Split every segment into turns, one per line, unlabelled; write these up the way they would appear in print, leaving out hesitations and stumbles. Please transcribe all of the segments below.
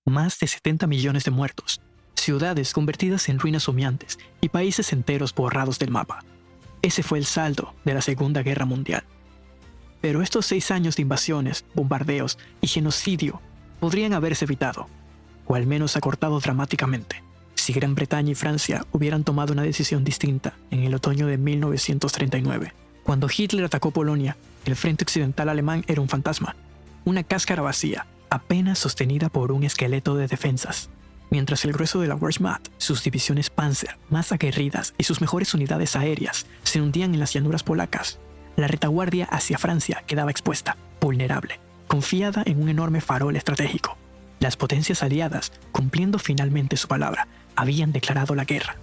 más de 70 millones de muertos, ciudades convertidas en ruinas humeantes y países enteros borrados del mapa. Ese fue el saldo de la Segunda Guerra Mundial. Pero estos 6 años de invasiones, bombardeos y genocidio podrían haberse evitado, o al menos acortado dramáticamente, si Gran Bretaña y Francia hubieran tomado una decisión distinta en el otoño de 1939. Cuando Hitler atacó Polonia, el frente occidental alemán era un fantasma, una cáscara vacía, apenas sostenida por un esqueleto de defensas. Mientras el grueso de la Wehrmacht, sus divisiones Panzer más aguerridas y sus mejores unidades aéreas se hundían en las llanuras polacas, la retaguardia hacia Francia quedaba expuesta, vulnerable, confiada en un enorme farol estratégico. Las potencias aliadas, cumpliendo finalmente su palabra, habían declarado la guerra.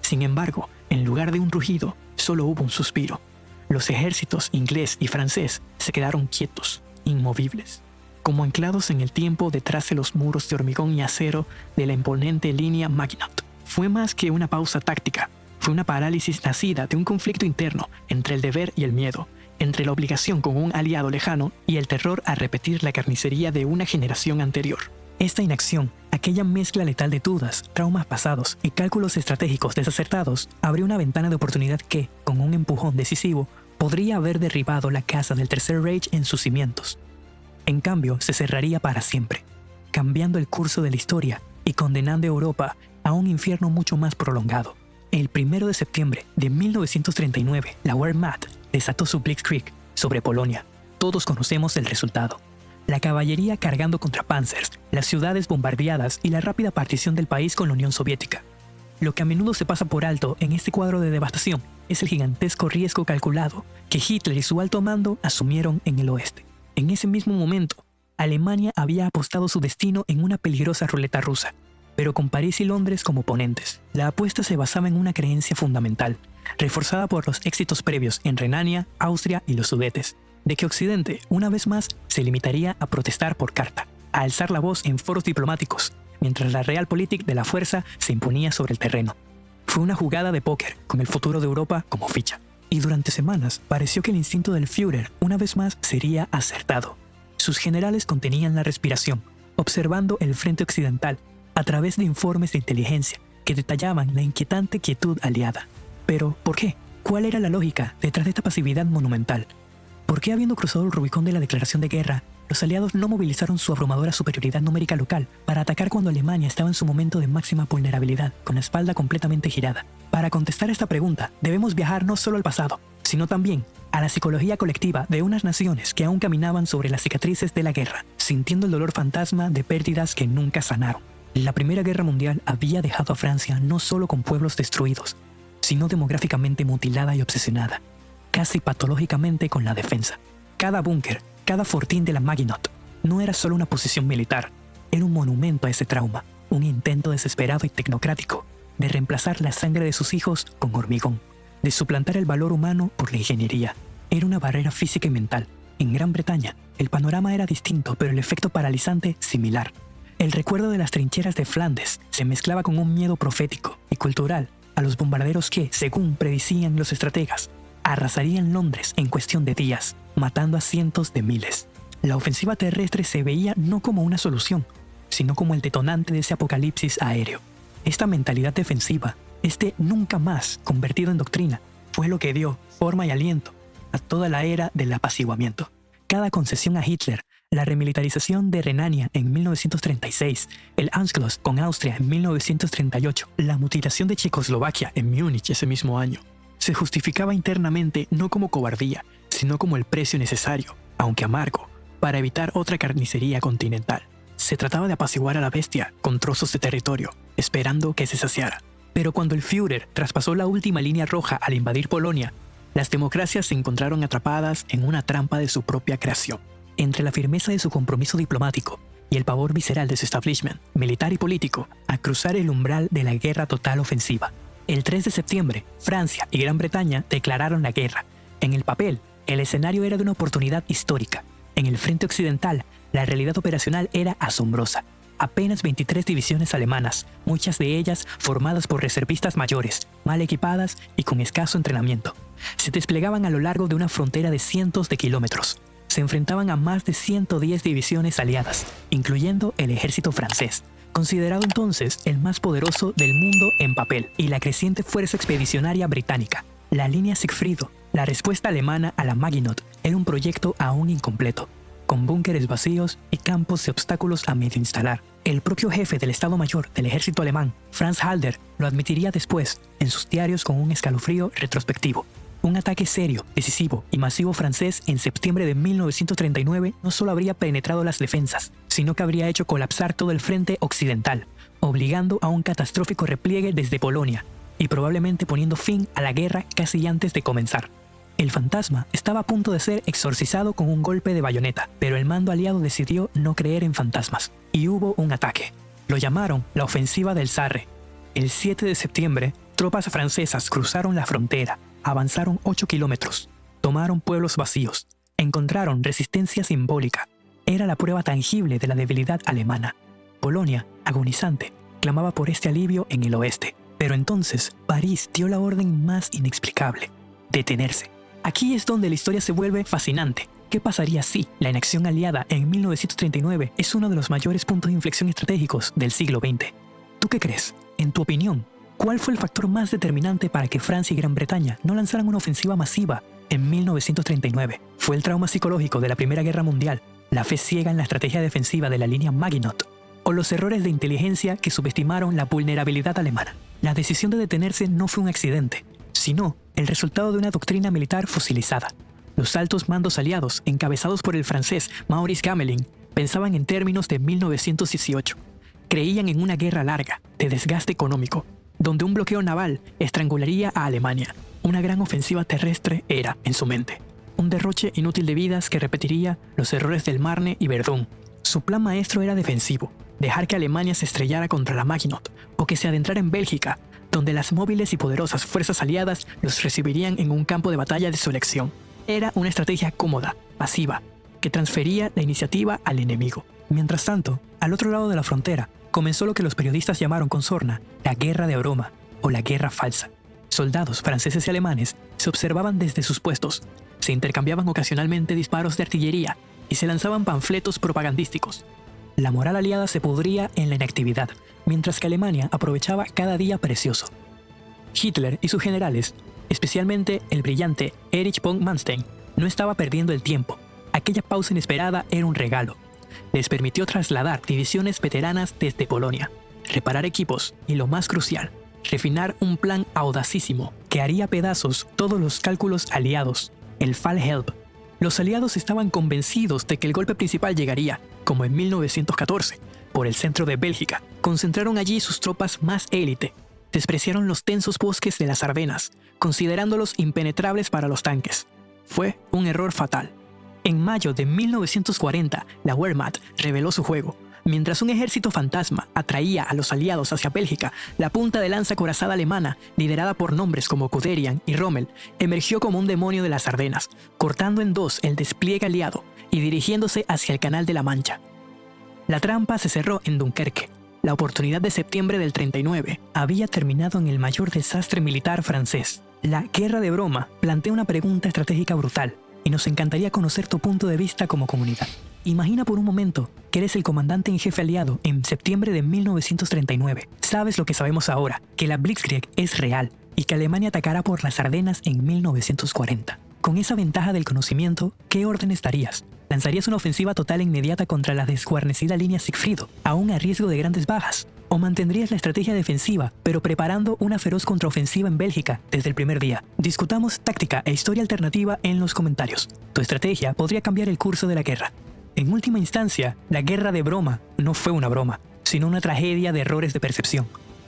Sin embargo, en lugar de un rugido, solo hubo un suspiro. Los ejércitos inglés y francés se quedaron quietos, inmovibles, como anclados en el tiempo detrás de los muros de hormigón y acero de la imponente línea Maginot. Fue más que una pausa táctica, fue una parálisis nacida de un conflicto interno entre el deber y el miedo, entre la obligación con un aliado lejano y el terror a repetir la carnicería de una generación anterior. Esta inacción, aquella mezcla letal de dudas, traumas pasados y cálculos estratégicos desacertados, abrió una ventana de oportunidad que, con un empujón decisivo, podría haber derribado la casa del Tercer Reich en sus cimientos. En cambio, se cerraría para siempre, cambiando el curso de la historia y condenando a Europa a un infierno mucho más prolongado. El 1 de septiembre de 1939, la Wehrmacht desató su Blitzkrieg sobre Polonia. Todos conocemos el resultado. La caballería cargando contra panzers, las ciudades bombardeadas y la rápida partición del país con la Unión Soviética. Lo que a menudo se pasa por alto en este cuadro de devastación es el gigantesco riesgo calculado que Hitler y su alto mando asumieron en el oeste. En ese mismo momento, Alemania había apostado su destino en una peligrosa ruleta rusa, pero con París y Londres como oponentes. La apuesta se basaba en una creencia fundamental, reforzada por los éxitos previos en Renania, Austria y los Sudetes, de que Occidente, una vez más, se limitaría a protestar por carta, a alzar la voz en foros diplomáticos, mientras la Realpolitik de la fuerza se imponía sobre el terreno. Fue una jugada de póker con el futuro de Europa como ficha. Y durante semanas pareció que el instinto del Führer, una vez más, sería acertado. Sus generales contenían la respiración, observando el frente occidental a través de informes de inteligencia que detallaban la inquietante quietud aliada. Pero, ¿por qué? ¿Cuál era la lógica detrás de esta pasividad monumental? ¿Por qué, habiendo cruzado el Rubicón de la declaración de guerra, los aliados no movilizaron su abrumadora superioridad numérica local para atacar cuando Alemania estaba en su momento de máxima vulnerabilidad, con la espalda completamente girada? Para contestar esta pregunta, debemos viajar no solo al pasado, sino también a la psicología colectiva de unas naciones que aún caminaban sobre las cicatrices de la guerra, sintiendo el dolor fantasma de pérdidas que nunca sanaron. La Primera Guerra Mundial había dejado a Francia no solo con pueblos destruidos, sino demográficamente mutilada y obsesionada, casi patológicamente con la defensa. Cada búnker, cada fortín de la Maginot, no era solo una posición militar, era un monumento a ese trauma, un intento desesperado y tecnocrático de reemplazar la sangre de sus hijos con hormigón, de suplantar el valor humano por la ingeniería. Era una barrera física y mental. En Gran Bretaña, el panorama era distinto, pero el efecto paralizante similar. El recuerdo de las trincheras de Flandes se mezclaba con un miedo profético y cultural a los bombarderos que, según predicían los estrategas, arrasarían Londres en cuestión de días, matando a cientos de miles. La ofensiva terrestre se veía no como una solución, sino como el detonante de ese apocalipsis aéreo. Esta mentalidad defensiva, este nunca más convertido en doctrina, fue lo que dio forma y aliento a toda la era del apaciguamiento. Cada concesión a Hitler, la remilitarización de Renania en 1936, el Anschluss con Austria en 1938, la mutilación de Checoslovaquia en Múnich ese mismo año, se justificaba internamente no como cobardía, sino como el precio necesario, aunque amargo, para evitar otra carnicería continental. Se trataba de apaciguar a la bestia con trozos de territorio, esperando que se saciara. Pero cuando el Führer traspasó la última línea roja al invadir Polonia, las democracias se encontraron atrapadas en una trampa de su propia creación. Entre la firmeza de su compromiso diplomático y el pavor visceral de su establishment, militar y político, a cruzar el umbral de la guerra total ofensiva. El 3 de septiembre, Francia y Gran Bretaña declararon la guerra. En el papel, el escenario era de una oportunidad histórica. En el frente occidental, la realidad operacional era asombrosa. Apenas 23 divisiones alemanas, muchas de ellas formadas por reservistas mayores, mal equipadas y con escaso entrenamiento, se desplegaban a lo largo de una frontera de cientos de kilómetros.
se enfrentaban a más de 110 divisiones aliadas, incluyendo el ejército francés, considerado entonces el más poderoso del mundo en papel, y la creciente fuerza expedicionaria británica. La línea Sigfrido, la respuesta alemana a la Maginot, era un proyecto aún incompleto, con búnkeres vacíos y campos de obstáculos a medio instalar. El propio jefe del Estado Mayor del ejército alemán, Franz Halder, lo admitiría después en sus diarios con un escalofrío retrospectivo. Un ataque serio, decisivo y masivo francés en septiembre de 1939 no solo habría penetrado las defensas, sino que habría hecho colapsar todo el frente occidental, obligando a un catastrófico repliegue desde Polonia y probablemente poniendo fin a la guerra casi antes de comenzar. El fantasma estaba a punto de ser exorcizado con un golpe de bayoneta, pero el mando aliado decidió no creer en fantasmas, y hubo un ataque. Lo llamaron la Ofensiva del Sarre. El 7 de septiembre, tropas francesas cruzaron la frontera, avanzaron 8 kilómetros, tomaron pueblos vacíos, encontraron resistencia simbólica. Era la prueba tangible de la debilidad alemana. Polonia, agonizante, clamaba por este alivio en el oeste. Pero entonces, París dio la orden más inexplicable: detenerse. Aquí es donde la historia se vuelve fascinante. ¿Qué pasaría si la inacción aliada en 1939 es uno de los mayores puntos de inflexión estratégicos del siglo XX? ¿Tú qué crees? En tu opinión, ¿cuál fue el factor más determinante para que Francia y Gran Bretaña no lanzaran una ofensiva masiva en 1939? ¿Fue el trauma psicológico de la Primera Guerra Mundial, la fe ciega en la estrategia defensiva de la línea Maginot, o los errores de inteligencia que subestimaron la vulnerabilidad alemana? La decisión de detenerse no fue un accidente, sino el resultado de una doctrina militar fosilizada. Los altos mandos aliados, encabezados por el francés Maurice Gamelin, pensaban en términos de 1918. Creían en una guerra larga, de desgaste económico, donde un bloqueo naval estrangularía a Alemania. Una gran ofensiva terrestre era, en su mente, un derroche inútil de vidas que repetiría los errores del Marne y Verdún. Su plan maestro era defensivo: dejar que Alemania se estrellara contra la Maginot, o que se adentrara en Bélgica, donde las móviles y poderosas fuerzas aliadas los recibirían en un campo de batalla de su elección. Era una estrategia cómoda, pasiva, que transfería la iniciativa al enemigo. Mientras tanto, al otro lado de la frontera, comenzó lo que los periodistas llamaron con sorna la Guerra de Broma, o la Guerra Falsa. Soldados franceses y alemanes se observaban desde sus puestos, se intercambiaban ocasionalmente disparos de artillería y se lanzaban panfletos propagandísticos. La moral aliada se pudría en la inactividad, mientras que Alemania aprovechaba cada día precioso. Hitler y sus generales, especialmente el brillante Erich von Manstein, no estaba perdiendo el tiempo. Aquella pausa inesperada era un regalo. Les permitió trasladar divisiones veteranas desde Polonia, reparar equipos y, lo más crucial, refinar un plan audacísimo que haría pedazos todos los cálculos aliados, el Fall Help. Los aliados estaban convencidos de que el golpe principal llegaría, como en 1914, por el centro de Bélgica. Concentraron allí sus tropas más élite. Despreciaron los tensos bosques de las Ardenas, considerándolos impenetrables para los tanques. Fue un error fatal. En mayo de 1940, la Wehrmacht reveló su juego. Mientras un ejército fantasma atraía a los aliados hacia Bélgica, la punta de lanza acorazada alemana, liderada por nombres como Guderian y Rommel, emergió como un demonio de las Ardenas, cortando en dos el despliegue aliado y dirigiéndose hacia el Canal de la Mancha. La trampa se cerró en Dunkerque. La oportunidad de septiembre del 39 había terminado en el mayor desastre militar francés. La Guerra de Broma plantea una pregunta estratégica brutal, y nos encantaría conocer tu punto de vista como comunidad. Imagina por un momento que eres el comandante en jefe aliado en septiembre de 1939. Sabes lo que sabemos ahora, que la Blitzkrieg es real y que Alemania atacará por las Ardenas en 1940. Con esa ventaja del conocimiento, ¿qué orden darías? ¿Lanzarías una ofensiva total e inmediata contra la desguarnecida línea Sigfrido, aún a riesgo de grandes bajas? ¿O mantendrías la estrategia defensiva, pero preparando una feroz contraofensiva en Bélgica desde el primer día? Discutamos táctica e historia alternativa en los comentarios. Tu estrategia podría cambiar el curso de la guerra. En última instancia, la Guerra de Broma no fue una broma, sino una tragedia de errores de percepción.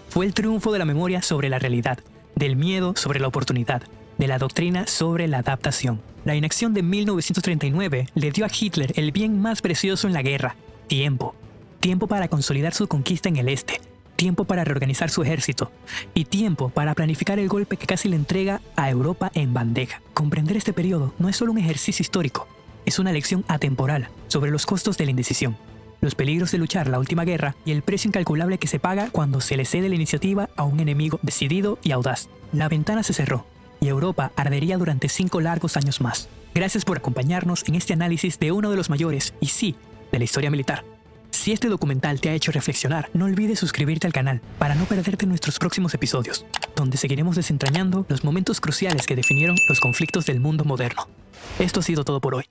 Fue el triunfo de la memoria sobre la realidad, del miedo sobre la oportunidad, de la doctrina sobre la adaptación. La inacción de 1939 le dio a Hitler el bien más precioso en la guerra: tiempo. Tiempo para consolidar su conquista en el este, tiempo para reorganizar su ejército y tiempo para planificar el golpe que casi le entrega a Europa en bandeja. Comprender este periodo no es solo un ejercicio histórico, es una lección atemporal sobre los costos de la indecisión, los peligros de luchar la última guerra y el precio incalculable que se paga cuando se le cede la iniciativa a un enemigo decidido y audaz. La ventana se cerró y Europa ardería durante 5 largos años más. Gracias por acompañarnos en este análisis de uno de los mayores, y sí, de la historia militar. Si este documental te ha hecho reflexionar, no olvides suscribirte al canal para no perderte nuestros próximos episodios, donde seguiremos desentrañando los momentos cruciales que definieron los conflictos del mundo moderno. Esto ha sido todo por hoy.